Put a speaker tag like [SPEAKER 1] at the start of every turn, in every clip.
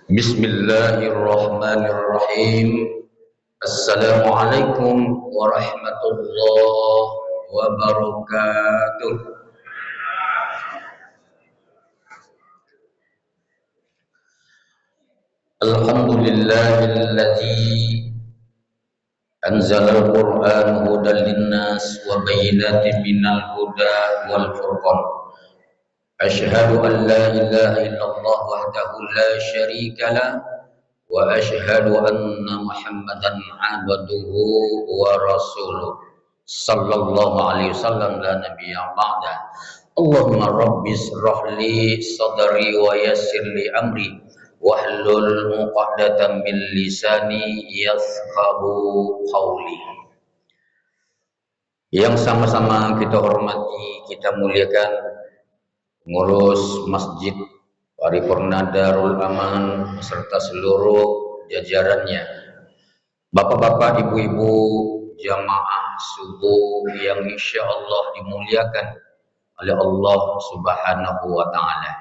[SPEAKER 1] Bismillahirrahmanirrahim. Assalamualaikum warahmatullahi wabarakatuh. Alhamdulillahilladzi anzalal Qur'an hudan linnas wa bayyinatin minal huda wal furqan. Asyhadu an la ilaha illallah wahdahu la syarika lah wa asyhadu anna Muhammadan abduhu wa rasuluh sallallahu alaihi wasallam la nabiyya ba'da. Allahumma rabbis rahli sadri wa yassir li amri wahlul 'uqdatam min lisani yafqahu qawli. Yang sama-sama kita hormati, kita muliakan pengurus Masjid Paripurna Darul Aman serta seluruh jajarannya, bapak-bapak, ibu-ibu, jamaah subuh yang insya Allah dimuliakan oleh Allah Subhanahu wa Ta'ala.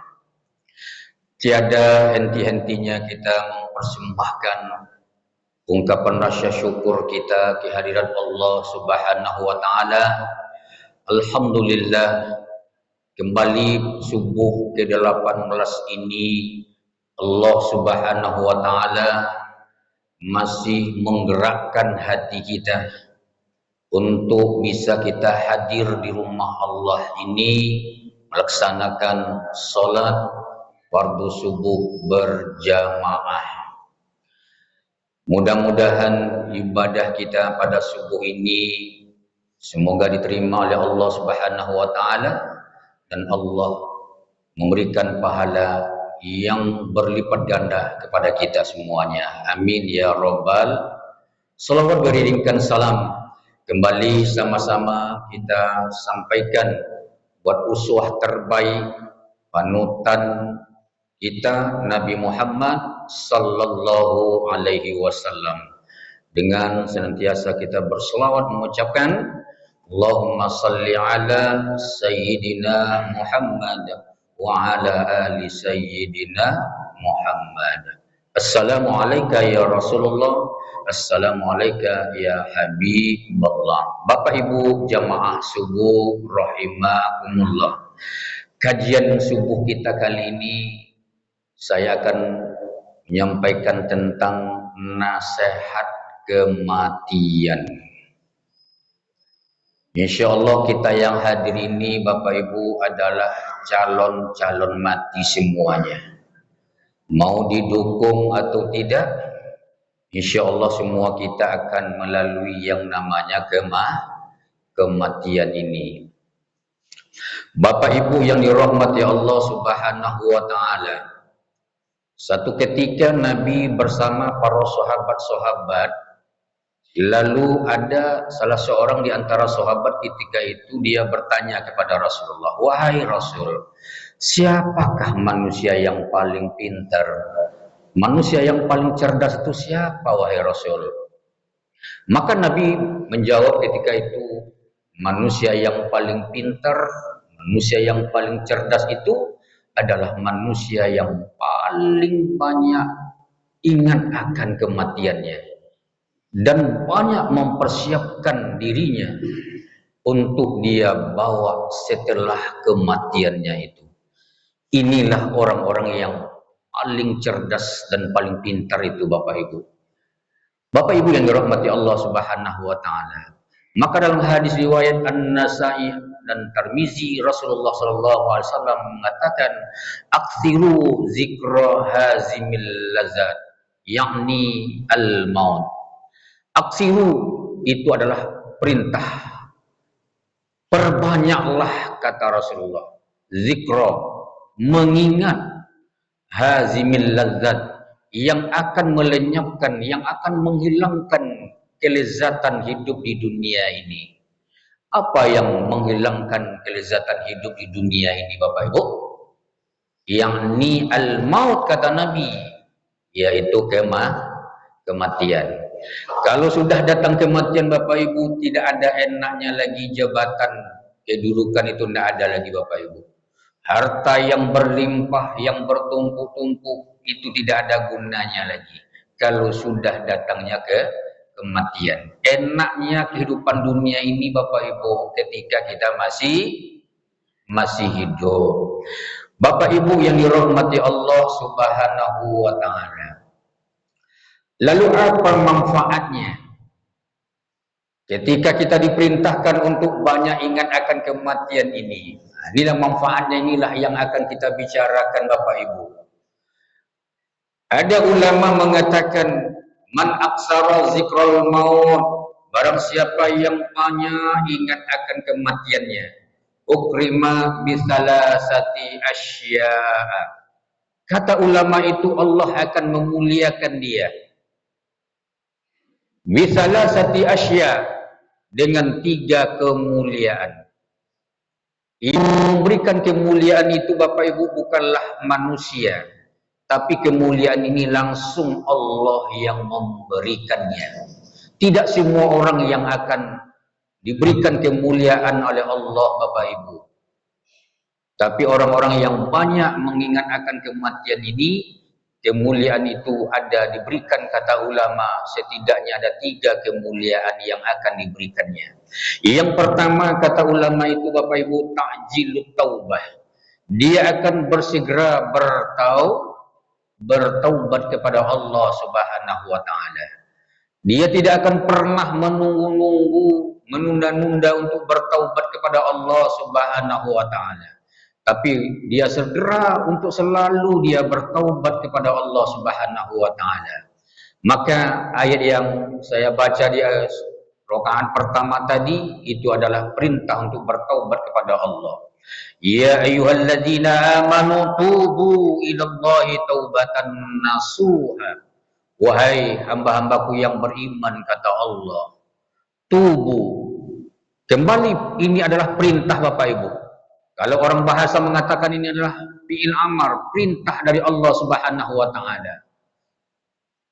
[SPEAKER 1] Tiada henti-hentinya kita mempersembahkan ungkapan rasa syukur kita kehadirat Allah Subhanahu wa Ta'ala. Alhamdulillah, kembali subuh ke-18 ini Allah Subhanahu wa Ta'ala masih menggerakkan hati kita untuk bisa kita hadir di rumah Allah ini melaksanakan sholat fardu subuh berjamaah. Mudah-mudahan ibadah kita pada subuh ini semoga diterima oleh Allah Subhanahu wa Ta'ala dan Allah memberikan pahala yang berlipat ganda kepada kita semuanya. Amin ya Rabbal. Salawat beriringkan salam kembali sama-sama kita sampaikan buat uswah terbaik panutan kita Nabi Muhammad sallallahu alaihi wasallam, dengan senantiasa kita berselawat mengucapkan Allahumma salli ala Sayyidina Muhammad wa ala ali Sayyidina Muhammad. Assalamualaikum ya Rasulullah, assalamualaikum ya Habibullah. Bapak Ibu jamaah subuh rahimakumullah. Kajian subuh kita kali ini saya akan menyampaikan tentang nasihat kematian. Insya Allah kita yang hadir ini Bapak Ibu adalah calon-calon mati semuanya. Mau didukung atau tidak, insya Allah semua kita akan melalui yang namanya kematian ini. Bapak Ibu yang dirahmati Allah Subhanahu wa Ta'ala, satu ketika Nabi bersama para sahabat-sahabat, lalu ada salah seorang di antara sahabat ketika itu dia bertanya kepada Rasulullah, "Wahai Rasul, siapakah manusia yang paling pintar? Manusia yang paling cerdas itu siapa, wahai Rasul?" Maka Nabi menjawab ketika itu, manusia yang paling pintar, manusia yang paling cerdas itu adalah manusia yang paling banyak ingat akan kematiannya dan banyak mempersiapkan dirinya untuk dia bawa setelah kematiannya itu. Inilah orang-orang yang paling cerdas dan paling pintar itu Bapak Ibu. Bapak Ibu yang dirahmati Allah Subhanahu wa Ta'ala. Maka dalam hadis riwayat An-Nasa'i dan Tirmizi, Rasulullah sallallahu alaihi wasallam mengatakan, "Aktsiru zikra hazimil lazat", yakni al-maut. Aksiru itu adalah perintah. Perbanyaklah, kata Rasulullah, zikra, mengingat, hazimil ladzat, yang akan melenyapkan, yang akan menghilangkan kelezatan hidup di dunia ini. Apa yang menghilangkan kelezatan hidup di dunia ini Bapak Ibu? Yakni al-maut, kata Nabi, yaitu kematian. Kalau sudah datang kematian Bapak Ibu, tidak ada enaknya lagi jabatan, kedudukan itu tidak ada lagi Bapak Ibu. Harta yang berlimpah, yang bertumpuk-tumpuk, itu tidak ada gunanya lagi kalau sudah datangnya kematian. Enaknya kehidupan dunia ini Bapak Ibu ketika kita masih hidup. Bapak Ibu yang dirahmati Allah Subhanahu wa taala. Lalu apa manfaatnya? Ketika kita diperintahkan untuk banyak ingat akan kematian ini. Inilah manfaatnya, inilah yang akan kita bicarakan Bapak Ibu. Ada ulama mengatakan man aksara zikral maut, barang siapa yang banyak ingat akan kematiannya, ukrima bisalasati asya. Kata ulama itu Allah akan memuliakan dia. Bisalasati asya, dengan 3 kemuliaan. Yang memberikan kemuliaan itu Bapak Ibu bukanlah manusia, tapi kemuliaan ini langsung Allah yang memberikannya. Tidak semua orang yang akan diberikan kemuliaan oleh Allah Bapak Ibu. Tapi orang-orang yang banyak mengingat akan kematian ini, kemuliaan itu ada diberikan, kata ulama, setidaknya ada 3 kemuliaan yang akan diberikannya. Yang pertama kata ulama itu Bapak Ibu, ta'jilut taubah. Dia akan bersegera bertaubat kepada Allah Subhanahu wa taala. Dia tidak akan pernah menunggu-nunggu, menunda-nunda untuk bertaubat kepada Allah Subhanahu wa taala. Tapi dia segera untuk selalu dia bertaubat kepada Allah Subhanahu wa taala. Maka ayat yang saya baca di rakaat pertama tadi itu adalah perintah untuk bertaubat kepada Allah. Ya ayyuhalladzina amanu tubu ilallahi taubatan nasuha. Wahai hamba-hambaku yang beriman, kata Allah, tubu, kembali. Ini adalah perintah Bapak Ibu. Kalau orang bahasa mengatakan ini adalah fi'il amar, perintah dari Allah Subhanahu wa taala.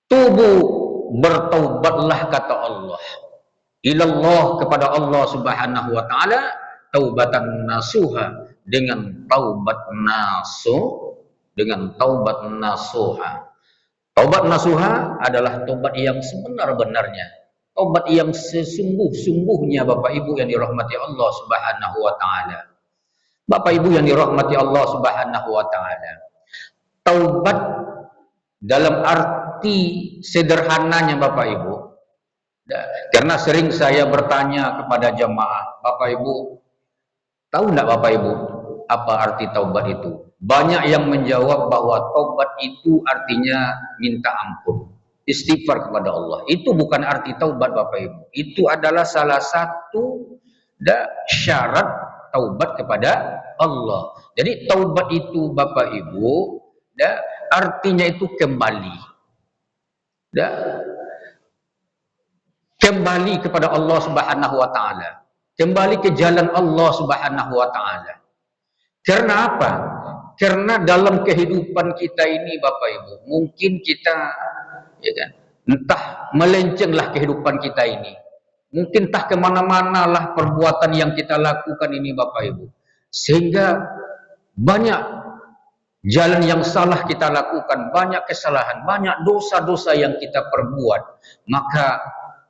[SPEAKER 1] Tubu, bertaubatlah kata Allah. Ilallah, kepada Allah Subhanahu wa taala, taubatan nasuha, dengan taubat nasuha. Taubat nasuha adalah taubat yang sebenar-benarnya, taubat yang sesungguh-sungguhnya Bapak Ibu yang dirahmati Allah Subhanahu wa taala. Bapak Ibu yang dirahmati Allah Subhanahu wa taala. Taubat dalam arti sederhananya Bapak Ibu. Karena sering saya bertanya kepada jamaah, Bapak Ibu, tahu enggak Bapak Ibu apa arti taubat itu? Banyak yang menjawab bahwa taubat itu artinya minta ampun, istighfar kepada Allah. Itu bukan arti taubat Bapak Ibu. Itu adalah salah satu syarat taubat kepada Allah. Jadi taubat itu Bapak Ibu, artinya itu kembali. Kembali kepada Allah Subhanahu wa taala. Kembali ke jalan Allah Subhanahu wa taala. Karena apa? Karena dalam kehidupan kita ini Bapak Ibu, mungkin kita entah melencenglah kehidupan kita ini. Mungkin entah kemana-mana lah perbuatan yang kita lakukan ini Bapak Ibu. Sehingga banyak jalan yang salah kita lakukan, banyak kesalahan, banyak dosa-dosa yang kita perbuat. Maka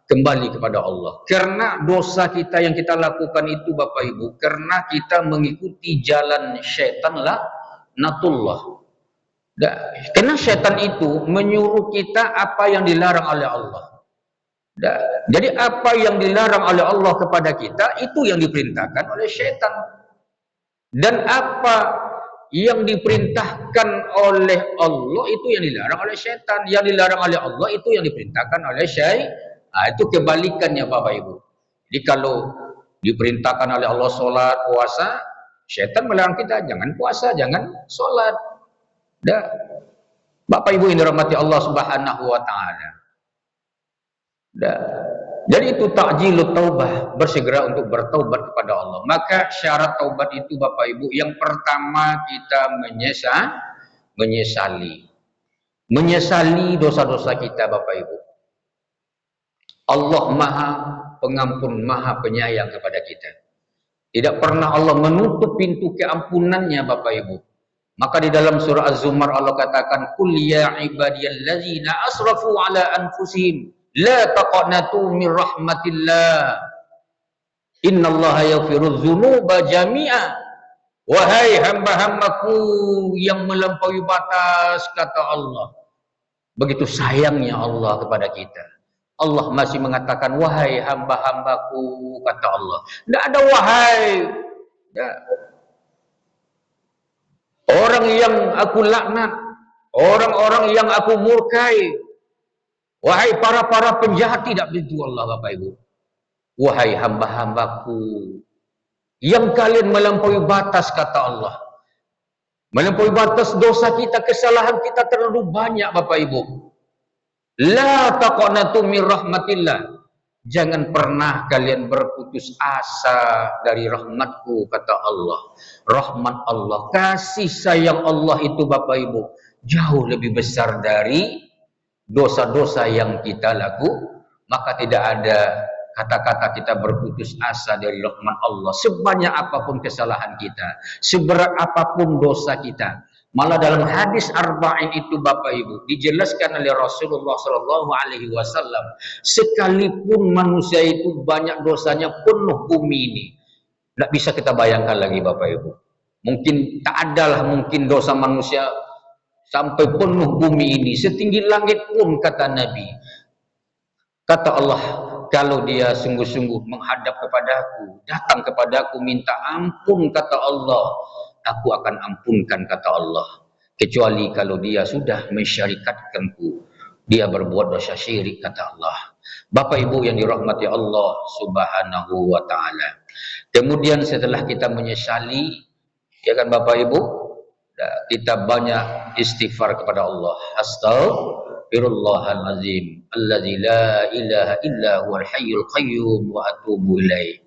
[SPEAKER 1] kembali kepada Allah. Karena dosa kita yang kita lakukan itu Bapak Ibu, karena kita mengikuti jalan syaitan natullah. Karena syaitan itu menyuruh kita apa yang dilarang oleh Allah. Jadi apa yang dilarang oleh Allah kepada kita itu yang diperintahkan oleh syaitan. Dan apa yang diperintahkan oleh Allah itu yang dilarang oleh syaitan. Yang dilarang oleh Allah itu yang diperintahkan oleh syaitan. Itu kebalikannya Bapak Ibu. Jadi kalau diperintahkan oleh Allah sholat, puasa, syaitan melarang kita jangan puasa, jangan sholat. Bapak Ibu yang dirahmati Allah Subhanahu wa taala. Jadi itu ta'jilut taubah, bersegera untuk bertaubat kepada Allah. Maka syarat taubat itu Bapak Ibu, yang pertama kita menyesali dosa-dosa kita Bapak Ibu. Allah Maha Pengampun, Maha Penyayang kepada kita. Tidak pernah Allah menutup pintu keampunannya Bapak Ibu. Maka di dalam surah Az-Zumar Allah katakan, "Qul ya ibadiyalladzina asrafu ala anfusihim la taqnatu min rahmatillah. Innallaha yaghfirudz dzunuba jami'a." Wahai hamba-hambaku yang melampaui batas, kata Allah. Begitu sayangnya Allah kepada kita. Allah masih mengatakan, wahai hamba-hambaku, kata Allah. Tidak ada wahai. Tidak. Orang yang aku laknat, orang-orang yang aku murkai, wahai para penjahat, tidak begitu Allah, Bapak Ibu. Wahai hamba-hambaku yang kalian melampaui batas, kata Allah. Melampaui batas dosa kita, kesalahan kita terlalu banyak, Bapak Ibu. La taqnatu min rahmatillah. Jangan pernah kalian berputus asa dari rahmatku, kata Allah. Rahmat Allah, kasih sayang Allah itu, Bapak Ibu, jauh lebih besar dari dosa-dosa yang kita lakukan. Maka tidak ada kata-kata kita berputus asa dari rahmat Allah. Sebanyak apapun kesalahan kita, seberat apapun dosa kita. Malah dalam hadis arba'in itu, Bapak Ibu, dijelaskan oleh Rasulullah SAW, sekalipun manusia itu banyak dosanya, penuh bumi ini, tidak bisa kita bayangkan lagi, Bapak Ibu. Mungkin tak adalah mungkin dosa manusia sampai penuh bumi ini, setinggi langit pun, kata Nabi. Kata Allah, kalau dia sungguh-sungguh menghadap kepadaku, datang kepadaku, minta ampun, kata Allah, aku akan ampunkan, kata Allah. Kecuali kalau dia sudah mensyarikatkanku, dia berbuat dosa syirik, kata Allah. Bapak Ibu yang dirahmati Allah Subhanahu wa ta'ala. Kemudian setelah kita menyesali, ya kan Bapak Ibu, kita banyak istighfar kepada Allah. Astaghfirullahalazim, alladzi la ilaha illa huwal hayyul qayyum wa atubu ilaih.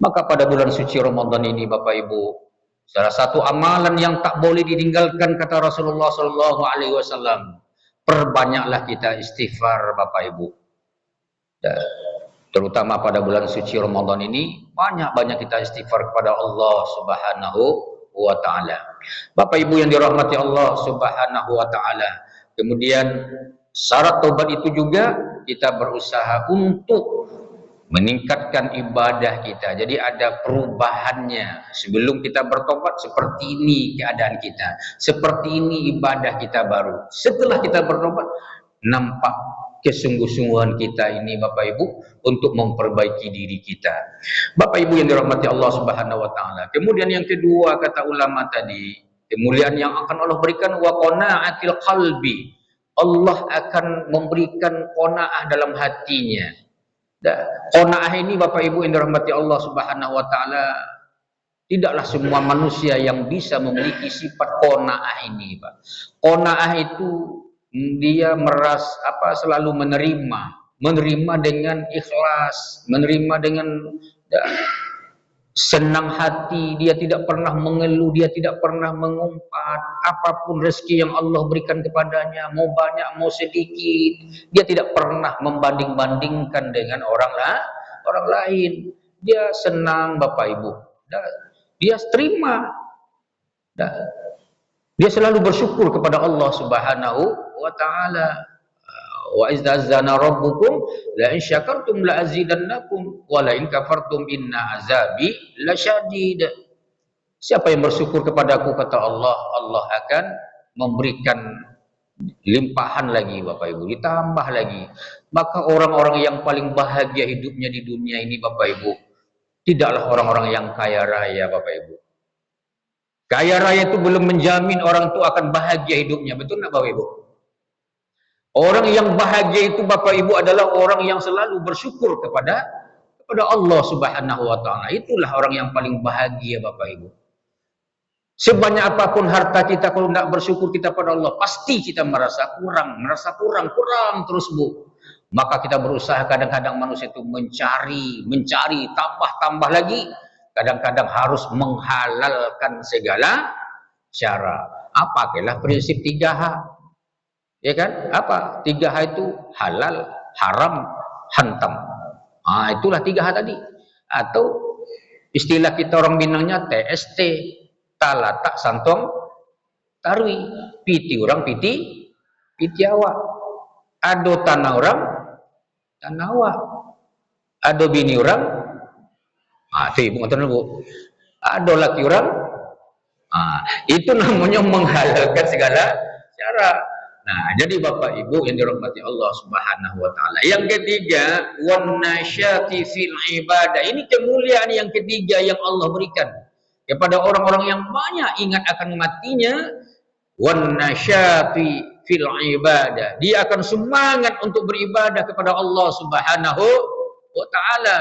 [SPEAKER 1] Maka pada bulan suci Ramadan ini, Bapak Ibu, salah satu amalan yang tak boleh ditinggalkan, kata Rasulullah SAW, perbanyaklah kita istighfar, Bapak Ibu. Terutama pada bulan suci Ramadan ini, banyak-banyak kita istighfar kepada Allah Subhanahu wa ta'ala. Bapak Ibu yang dirahmati Allah Subhanahu wa ta'ala. Kemudian syarat taubat itu juga kita berusaha untuk meningkatkan ibadah kita. Jadi ada perubahannya. Sebelum kita bertobat, seperti ini keadaan kita, seperti ini ibadah kita baru. Setelah kita bertobat, nampak kesungguh-sungguhan kita ini, Bapak Ibu, untuk memperbaiki diri kita. Bapak Ibu yang dirahmati Allah Subhanahu wa ta'ala. Kemudian yang kedua, kata ulama tadi, kemuliaan yang akan Allah berikan, wa qana'atil qalbi. Allah akan memberikan qanaah dalam hatinya. Qanaah ini, Bapak Ibu yang dirahmati Allah Subhanahu wa ta'ala, tidaklah semua manusia yang bisa memiliki sifat qanaah ini, Pak. Qanaah itu dia selalu menerima dengan ikhlas, menerima dengan senang hati. Dia tidak pernah mengeluh, dia tidak pernah mengumpat. Apapun rezeki yang Allah berikan kepadanya, mau banyak mau sedikit, dia tidak pernah membanding-bandingkan dengan orang lain. Dia senang, Bapak Ibu, dia terima, dia selalu bersyukur kepada Allah Subhanahu wa ta'ala. Wa izzazana rabbukum la in syakartum la azidannakum wa la in kafartum inna azabi lasyadid. Siapa yang bersyukur kepadaku, kata Allah, Allah akan memberikan limpahan lagi, Bapak Ibu, ditambah lagi. Maka orang-orang yang paling bahagia hidupnya di dunia ini, Bapak Ibu, tidaklah orang-orang yang kaya raya, Bapak Ibu. Kaya raya itu belum menjamin orang itu akan bahagia hidupnya, betul enggak, Bapak Ibu? Orang yang bahagia itu, Bapak Ibu, adalah orang yang selalu bersyukur kepada Allah Subhanahu wa ta'ala. Itulah orang yang paling bahagia, Bapak Ibu. Sebanyak apapun harta kita, kalau tidak bersyukur kita pada Allah, pasti kita merasa kurang terus, Bu. Maka kita berusaha, kadang-kadang manusia itu mencari, tambah lagi. Kadang-kadang harus menghalalkan segala cara. Pakailah prinsip 3H. Ya kan? Apa? 3H itu halal, haram, hantam. Itulah 3H tadi. Atau istilah kita orang Minangnya TST, talatak santong tarwi. Piti orang piti awak. Ado tanah orang tanah awak. Ado bini orang itu ibu ngoten Bu. Ado laki orang itu namanya menghalalkan segala cara. Nah, jadi Bapak Ibu yang dirahmati Allah Subhanahu wa taala. Yang ketiga, wan nasyati fil ibadah. Ini kemuliaan yang ketiga yang Allah berikan kepada orang-orang yang banyak ingat akan matinya. Wan nasyati fil ibadah. Dia akan semangat untuk beribadah kepada Allah Subhanahu wa taala.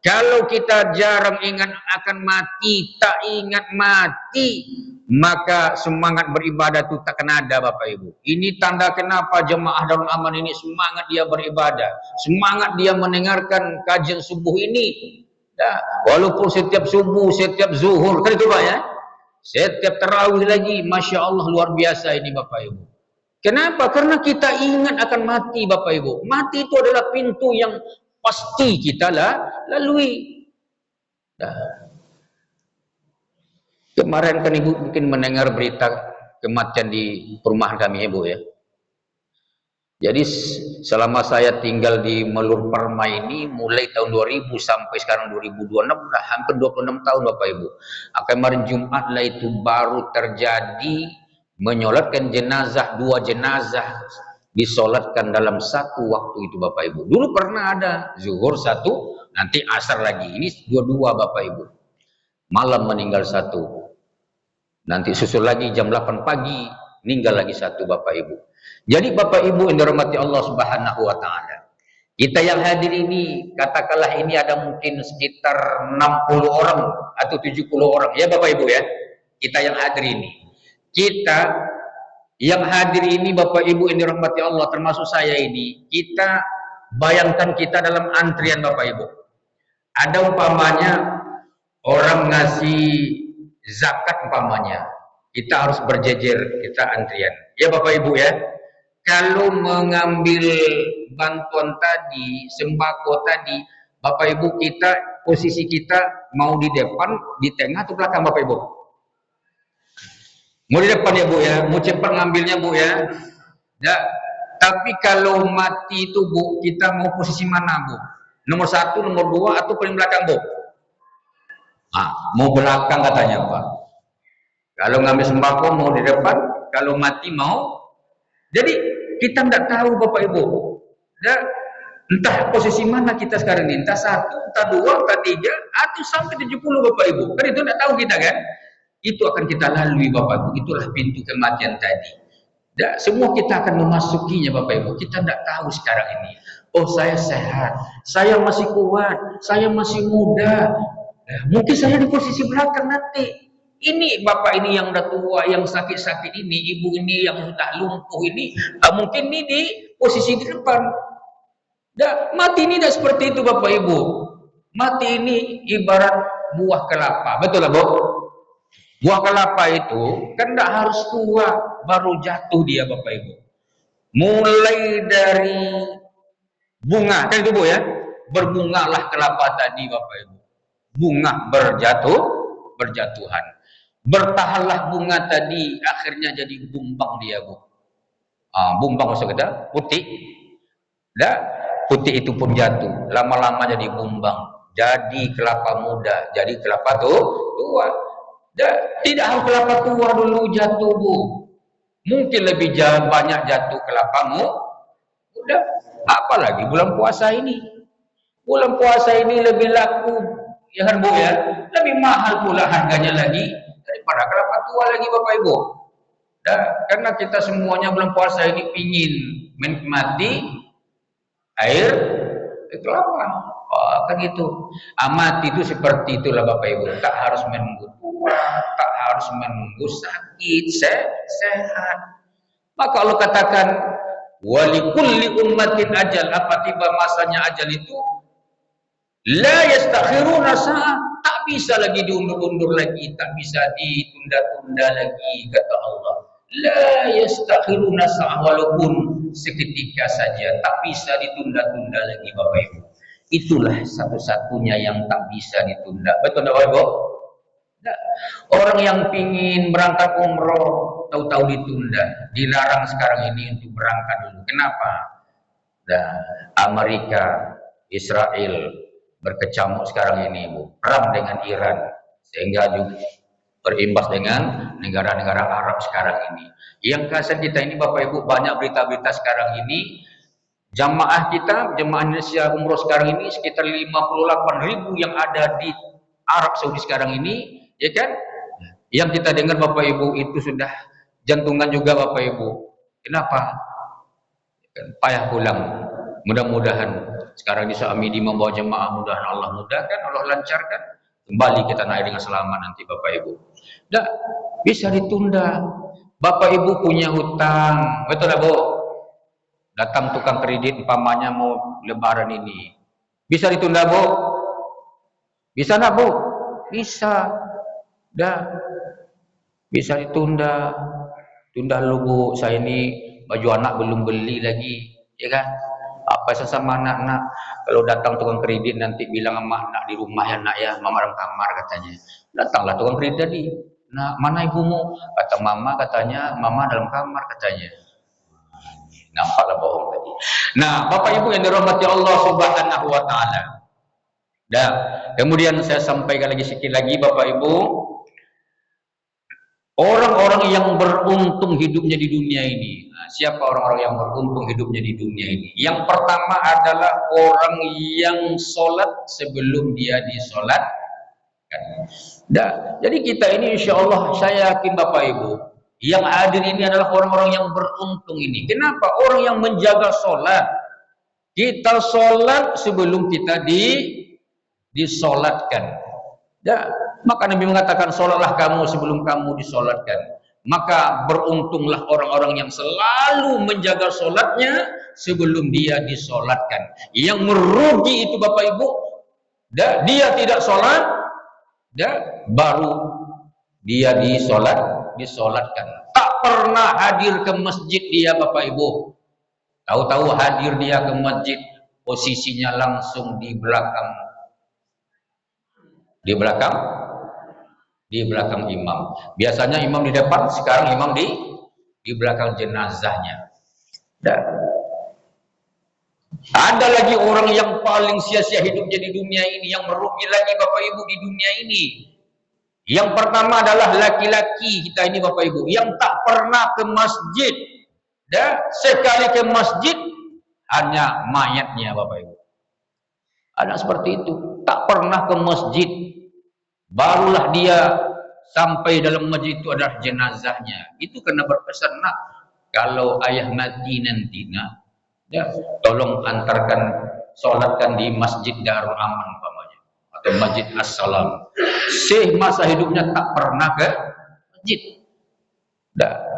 [SPEAKER 1] Kalau kita jarang ingat akan mati, tak ingat mati, maka semangat beribadah itu tak akan ada Bapak Ibu. Ini tanda kenapa jemaah Darul Aman ini semangat dia beribadah, semangat dia mendengarkan kajian subuh ini. Nah, walaupun setiap subuh, setiap zuhur, kan itu Pak ya? Setiap tarawih lagi, Masya Allah luar biasa ini Bapak Ibu. Kenapa? Karena kita ingat akan mati Bapak Ibu. Mati itu adalah pintu yang pasti kita lalui. Nah, kemarin kan Ibu mungkin mendengar berita kematian di perumahan kami Ibu ya. Jadi selama saya tinggal di Melur Permai ini mulai tahun 2000 sampai sekarang 2026 udah hampir 26 tahun Bapak Ibu. Kemarin Jumat lah itu baru terjadi menyolatkan jenazah, 2 jenazah disolatkan dalam satu waktu itu Bapak Ibu. Dulu pernah ada zuhur satu, nanti asar lagi. Ini dua-dua Bapak Ibu. Malam meninggal satu. Nanti susul lagi jam 8 pagi, meninggal lagi satu Bapak Ibu. Jadi Bapak Ibu yang dirahmati Allah Subhanahu wa taala. Kita yang hadir ini, katakanlah ini ada mungkin sekitar 60 orang atau 70 orang. Ya Bapak Ibu ya. Kita yang hadir ini. Kita yang hadir ini Bapak Ibu yang dirahmati Allah termasuk saya ini, kita bayangkan kita dalam antrian Bapak Ibu. Ada umpamanya orang ngasih zakat umpamanya, kita harus berjejer, kita antrian. Ya Bapak Ibu ya, kalau mengambil bantuan tadi, sembako tadi, Bapak Ibu kita, posisi kita mau di depan, di tengah atau belakang Bapak Ibu? Mau di depan ya Bu ya, mau cepat ngambilnya Bu ya. Ya, tapi kalau mati itu Bu, kita mau posisi mana Bu? Nomor 1, nomor 2 atau paling belakang Bu? Mau belakang katanya Pak. Kalau ngambil sembako mau di depan, kalau mati mau. Jadi kita tidak tahu Bapak Ibu. Ya, entah posisi mana kita sekarang ini, entah 1, entah 2, entah 3, atau sampai 70 Bapak Ibu. Kan itu tidak tahu kita kan? Itu akan kita lalui Bapak Ibu. Itulah pintu kematian tadi. Dan semua kita akan memasukinya Bapak Ibu. Kita tidak tahu sekarang ini. Oh saya sehat, saya masih kuat, saya masih muda. Mungkin saya di posisi belakang nanti. Ini Bapak ini yang udah tua, yang sakit-sakit ini, ibu ini yang sudah lumpuh ini, mungkin ini di posisi di depan. Dan mati ini tidak seperti itu Bapak Ibu. Mati ini ibarat buah kelapa. Betul lah Bu? Buah kelapa itu kan tidak harus tua baru jatuh dia Bapak Ibu. Mulai dari bunga, kan itu Bu ya, berbungalah kelapa tadi Bapak Ibu. Bunga berjatuhan. Bertahanlah bunga tadi, akhirnya jadi bumbang dia Bu. Bumbang maksud kita putih. Putih itu pun jatuh, lama-lama jadi bumbang, jadi kelapa muda, jadi kelapa tua. Tidak harus kelapa tua dulu jatuh Bu. Mungkin lebih banyak jatuh kelapamu. Udah, apalagi bulan puasa ini. Bulan puasa ini lebih laku, ya kan Bu ya? Lebih mahal pula harganya lagi daripada kelapa tua lagi Bapak Ibu. Karena kita semuanya bulan puasa ini pingin menikmati air kelapa. Kan gitu. Mati itu seperti itulah Bapak Ibu. Tak harus menunggu tua, tak harus menunggu sakit, sehat. Maka Allah katakan, walikulli ummatin ajal. Apa tiba masanya ajal itu? La yastakhiruna sa'ah. Tak bisa lagi diundur-undur lagi, tak bisa ditunda-tunda lagi, kata Allah. La yastakhiruna sa'ah, walaupun seketika saja, tak bisa ditunda-tunda lagi Bapak Ibu. Itulah satu-satunya yang tak bisa ditunda. Betul Bapak Ibu? Nah, orang yang pingin berangkat umroh tahu-tahu ditunda, dilarang sekarang ini untuk berangkat dulu. Kenapa? Nah, Amerika, Israel berkecamuk sekarang ini, Bu, perang dengan Iran, sehingga juga berimbas dengan negara-negara Arab sekarang ini. Yang kasihan kita ini Bapak Ibu, banyak berita-berita sekarang ini jamaah kita, jamaah Indonesia umroh sekarang ini sekitar 58.000 yang ada di Arab Saudi sekarang ini, ya kan? Yang kita dengar Bapak Ibu itu sudah jantungan juga Bapak Ibu. Kenapa? Payah pulang. Mudah-mudahan sekarang ini suami membawa jemaah, mudahan Allah mudahkan, Allah lancarkan. Kembali kita naik dengan selamat nanti Bapak Ibu. Dah bisa ditunda. Bapak Ibu punya hutang, betul tak Bu? Datang tukang kredit umpamanya mau lebaran ini. Bisa ditunda Bu? Bisa nak Bu? Bisa. Dah. Bisa ditunda. Tunda dulu Bu, saya ini baju anak belum beli lagi, ya kan? Apa sesama anak-anak kalau datang tukang kredit nanti bilang sama anak di rumah ya nak ya, mama dalam kamar katanya. Datanglah tukang kredit tadi. Nah, mana ibumu? Kata mama katanya, mama dalam kamar katanya. Nampaklah bohong tadi. Nah, Bapak Ibu yang dirahmati Allah Subhanahu wa taala. Dah, kemudian saya sampaikan lagi sedikit lagi Bapak Ibu. Orang-orang yang beruntung hidupnya di dunia ini. Nah, siapa orang-orang yang beruntung hidupnya di dunia ini? Yang pertama adalah orang yang sholat sebelum dia disolatkan. Nah, jadi kita ini insya Allah, saya yakin Bapak Ibu, yang hadir ini adalah orang-orang yang beruntung ini. Kenapa? Orang yang menjaga sholat. Kita sholat sebelum kita disolatkan. Ya, maka Nabi mengatakan sholatlah kamu sebelum kamu disolatkan. Maka beruntunglah orang-orang yang selalu menjaga sholatnya sebelum dia disolatkan. Yang merugi itu Bapak Ibu, dia tidak sholat, baru dia disolatkan. Tak pernah hadir ke masjid dia Bapak Ibu. Tahu-tahu hadir dia ke masjid, posisinya langsung di belakang imam. Biasanya imam di depan, sekarang imam di belakang jenazahnya. Dan ada lagi orang yang paling sia-sia hidupnya di dunia ini, yang merugi lagi Bapak Ibu di dunia ini. Yang pertama adalah laki-laki kita ini Bapak Ibu, yang tak pernah ke masjid. Dan sekali ke masjid hanya mayatnya Bapak Ibu. Ada seperti itu, tak pernah ke masjid. Barulah dia sampai dalam masjid itu adalah jenazahnya. Itu kena berpesan, nak, kalau ayah mati nanti, nak, ya, tolong antarkan, solatkan di Masjid Darul Aman umpamanya, atau Masjid As-Salam. Masa hidupnya tak pernah ke masjid.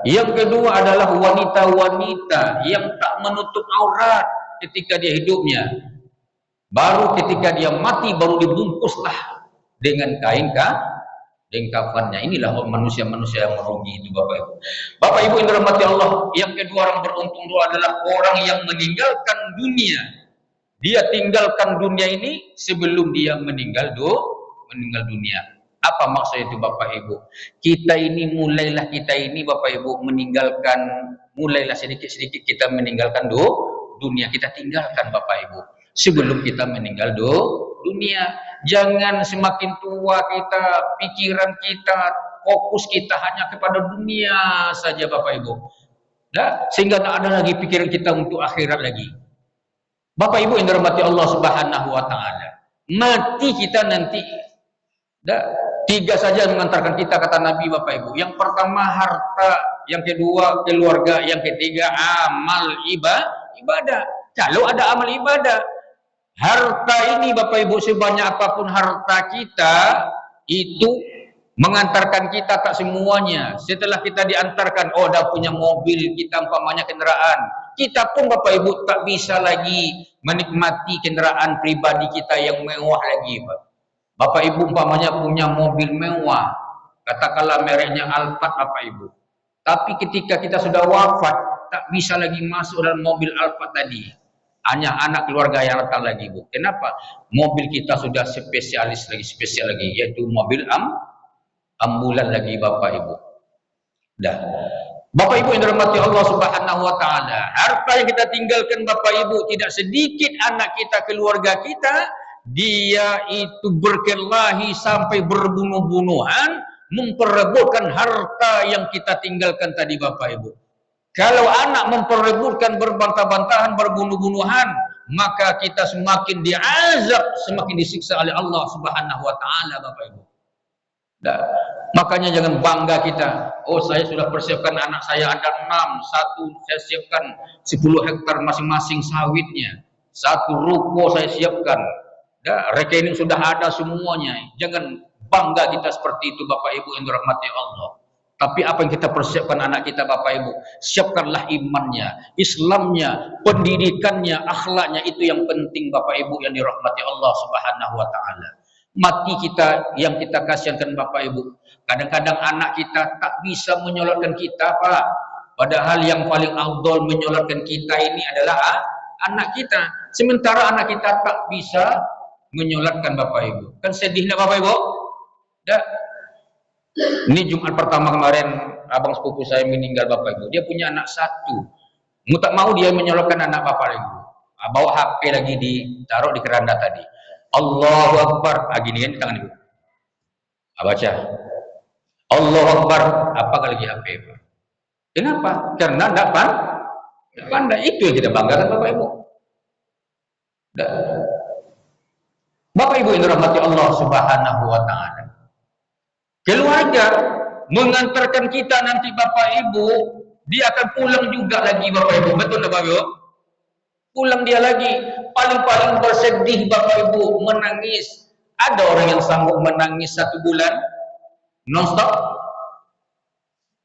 [SPEAKER 1] Yang kedua adalah wanita-wanita yang tak menutup aurat ketika dia hidupnya. Baru ketika dia mati baru dibungkuslah dengan kain kafannya. Inilah manusia-manusia yang merugi itu Bapak Ibu. Bapak Ibu yang dirahmati Allah, yang kedua orang beruntung itu adalah orang yang meninggalkan dunia. Dia tinggalkan dunia ini sebelum dia meninggal dunia. Apa maksud itu Bapak Ibu? Kita ini Bapak Ibu meninggalkan, mulailah sedikit-sedikit kita meninggalkan dunia. Kita tinggalkan Bapak Ibu sebelum kita meninggal dunia. Jangan semakin tua kita, pikiran kita, fokus kita hanya kepada dunia saja Bapak Ibu. Sehingga tidak ada lagi pikiran kita untuk akhirat lagi. Bapak Ibu yang dirahmati Allah Subhanahu wa taala. Mati kita nanti. Tiga saja mengantarkan kita kata Nabi Bapak Ibu. Yang pertama harta, yang kedua keluarga, yang ketiga amal ibadah. Kalau ada amal ibadah, harta ini Bapak Ibu sebanyak apapun harta kita itu mengantarkan kita tak semuanya. Setelah kita diantarkan, dah punya mobil, kita umpamanya kendaraan, kita pun Bapak Ibu tak bisa lagi menikmati kendaraan pribadi kita yang mewah lagi Bapak Ibu umpamanya punya mobil mewah, katakanlah mereknya Alphard Bapak Ibu. Tapi ketika kita sudah wafat, tak bisa lagi masuk dalam mobil Alphard tadi. Hanya anak keluarga yang datang lagi Bu. Kenapa? Mobil kita sudah spesial lagi, yaitu mobil ambulan lagi Bapak Ibu. Dah. Bapak Ibu yang dirahmati Allah Subhanahu wa taala, harta yang kita tinggalkan Bapak Ibu, tidak sedikit anak kita, keluarga kita, dia itu berkelahi sampai berbunuh-bunuhan memperebutkan harta yang kita tinggalkan tadi Bapak Ibu. Kalau anak memperebutkan berbantah-bantahan, berbunuh-bunuhan, maka kita semakin diazab, semakin disiksa oleh Allah Subhanahu wa taala Bapak Ibu. Nah, makanya jangan bangga kita. Oh, saya sudah persiapkan, anak saya ada 6, satu saya siapkan 10 hektar masing-masing sawitnya, satu ruko saya siapkan. Nah, rekening sudah ada semuanya. Jangan bangga kita seperti itu Bapak Ibu yang dirahmati Allah. Tapi apa yang kita persiapkan anak kita Bapak Ibu? Siapkanlah imannya, Islamnya, pendidikannya, akhlaknya, itu yang penting Bapak Ibu yang dirahmati Allah Subhanahu wa taala. Mati kita yang kita kasihankan Bapak Ibu. Kadang-kadang anak kita tak bisa menyolatkan kita Pak. Padahal yang paling afdal menyolatkan kita ini adalah anak kita. Sementara anak kita tak bisa menyolatkan Bapak Ibu. Kan sedihnya Bapak Ibu? Dah. Ini Jumat pertama kemarin abang sepupu saya meninggal Bapak Ibu. Dia punya anak satu. Tak mau dia menyolatkan anak Bapak Ibu. Bawa HP lagi ditaruh di keranda tadi. Allahu Akbar. Gini kan tangan ibu. Baca. Allahu Akbar. Apa lagi HP? Kenapa? Karena tidak pandai. Itu yang kita banggakan Bapak Ibu. Bapak Ibu yang dirahmati Allah Subhanahu wa taala. Keluarga mengantarkan kita nanti Bapak Ibu, dia akan pulang juga lagi Bapak Ibu. Betul tak Bapak Ibu? Pulang dia lagi, paling-paling bersedih Bapak Ibu, menangis. Ada orang yang sanggup menangis 1 bulan non-stop?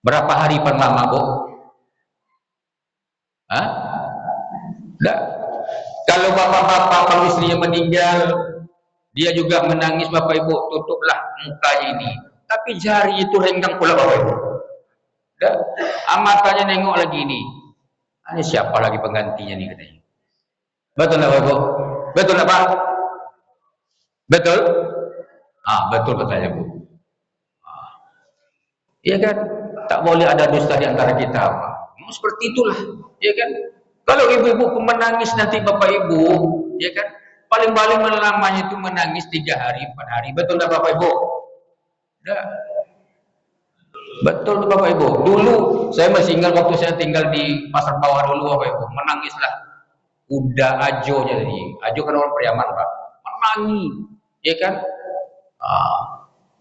[SPEAKER 1] Berapa hari paling lama Bu? Tidak. Kalau bapak-bapak, kalau istrinya meninggal, dia juga menangis Bapak Ibu, tutuplah mukanya ini. Tapi jari itu renggang pula Bapak Ibu. Tidak. Matanya nengok lagi ini. Ini siapa lagi penggantinya nih katanya. Betul tak Bapak Ibu? Betul tak Pak? Betul? Betul katanya Bu. Iya kan? Tak boleh ada dusta di antara kita Pak. Seperti itulah, ya kan? Kalau ibu-ibu menangis nanti Bapak Ibu, ya kan? Paling-paling lamanya itu menangis 3 hari, 4 hari. Betul tak Bapak Ibu? Dah. Betul tuh Bapak Ibu. Dulu saya masih ingat waktu saya tinggal di Pasar Bawah dulu Bapak Ibu, menangislah kuda ajonya tadi. Ajo kan orang Priaman Pak. Menangis, ya kan?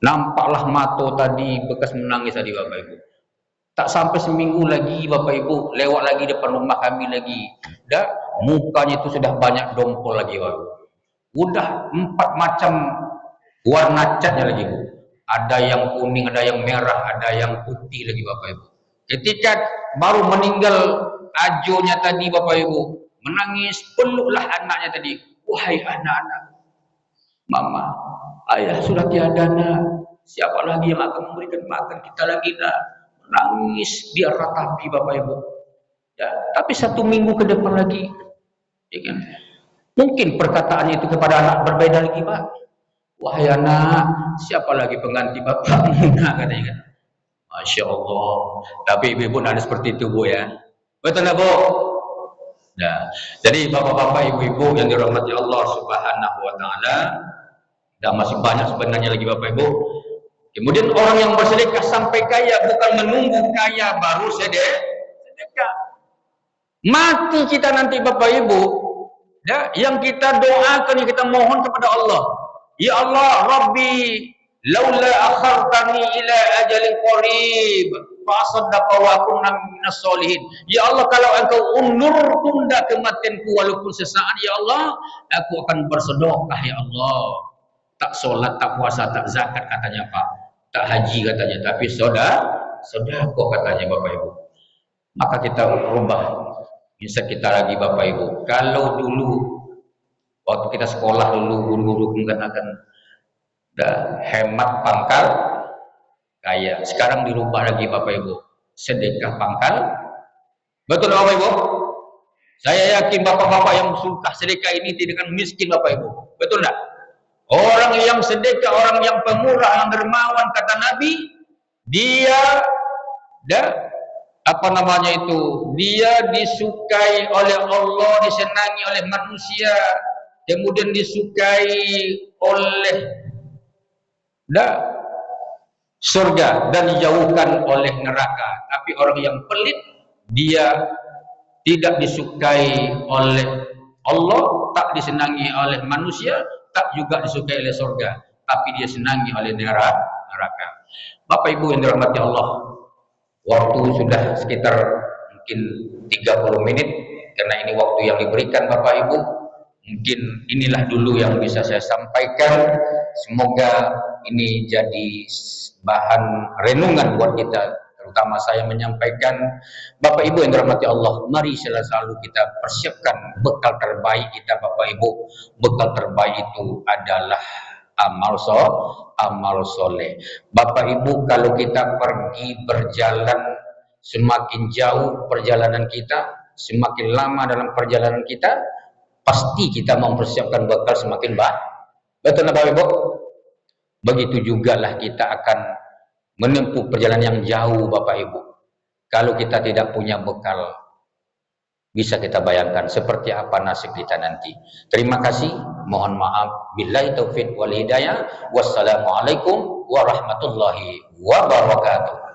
[SPEAKER 1] Nampaklah mato tadi bekas menangis tadi Bapak Ibu. Tak sampai seminggu lagi Bapak Ibu, lewat lagi depan rumah kami lagi. Dah, mukanya itu sudah banyak dongkol lagi Bapak Ibu. Udah 4 macam warna catnya lagi Bu. Ada yang kuning, ada yang merah, ada yang putih lagi Bapak Ibu. Ketika baru meninggal ajonya tadi Bapak Ibu, menangis, peluklah anaknya tadi. Wahai anak-anak, Mama, Ayah sudah tiada nak. Siapa lagi yang akan memberikan makan kita lagi nak? Menangis, dia ratapi Bapak Ibu. Ya, tapi 1 minggu ke depan lagi, ya kan? Mungkin perkataannya itu kepada anak berbeda lagi Pak. Wahai anak, siapa lagi pengganti bapak? Nah, katanya kan. Masya Allah. Tapi ibu-ibu ada seperti itu Bu ya. Betul tak Bu? Nah, jadi bapak-bapak, ibu-ibu yang dirahmati Allah Subhanahu wa taala, dan masih banyak sebenarnya lagi Bapak Ibu. Kemudian orang yang bersedekah sampai kaya, bukan menunggu kaya baru sedekah. Mati kita nanti Bapak Ibu, ya, yang kita doakan, yang kita mohon kepada Allah, ya Allah, Rabbi, laula akhartani ila ajalin qarib, fa asaddaqa wa kunna minas solihin. Ya Allah, kalau Engkau tunda kematianku walaupun sesaat, ya Allah, aku akan bersedekah ya Allah. Tak sholat, tak puasa, tak zakat katanya Pak, tak haji katanya, tapi sedekah katanya Bapak Ibu. Maka kita rubah mindset kita lagi Bapak Ibu. Kalau dulu waktu kita sekolah dulu, guru-guru mengatakan hemat pangkal kaya. Sekarang dirubah lagi Bapak Ibu, sedekah pangkal. Betul Bapak Ibu? Saya yakin bapak-bapak yang suka sedekah ini tidak akan miskin Bapak Ibu. Betul enggak? Orang yang sedekah, orang yang pemurah, yang dermawan, kata Nabi, dia dia disukai oleh Allah, disenangi oleh manusia, kemudian disukai oleh surga dan dijauhkan oleh neraka. Tapi orang yang pelit, dia tidak disukai oleh Allah, tak disenangi oleh manusia, tak juga disukai oleh surga, tapi dia senangi oleh neraka. Bapak Ibu yang dirahmati Allah, waktu sudah sekitar mungkin 30 menit, karena ini waktu yang diberikan Bapak Ibu. Mungkin inilah dulu yang bisa saya sampaikan. Semoga ini jadi bahan renungan buat kita, terutama saya menyampaikan. Bapak Ibu yang dirahmati Allah, mari selalu kita persiapkan bekal terbaik kita Bapak Ibu. Bekal terbaik itu adalah amal soleh. Bapak Ibu, kalau kita pergi berjalan, semakin jauh perjalanan kita, semakin lama dalam perjalanan kita, pasti kita mempersiapkan bekal semakin baik. Betul Bapak Ibu? Begitu juga lah kita akan menempuh perjalanan yang jauh Bapak Ibu. Kalau kita tidak punya bekal, bisa kita bayangkan seperti apa nasib kita nanti. Terima kasih, mohon maaf. Billahi taufiq wal hidayah. Wassalamualaikum warahmatullahi wabarakatuh.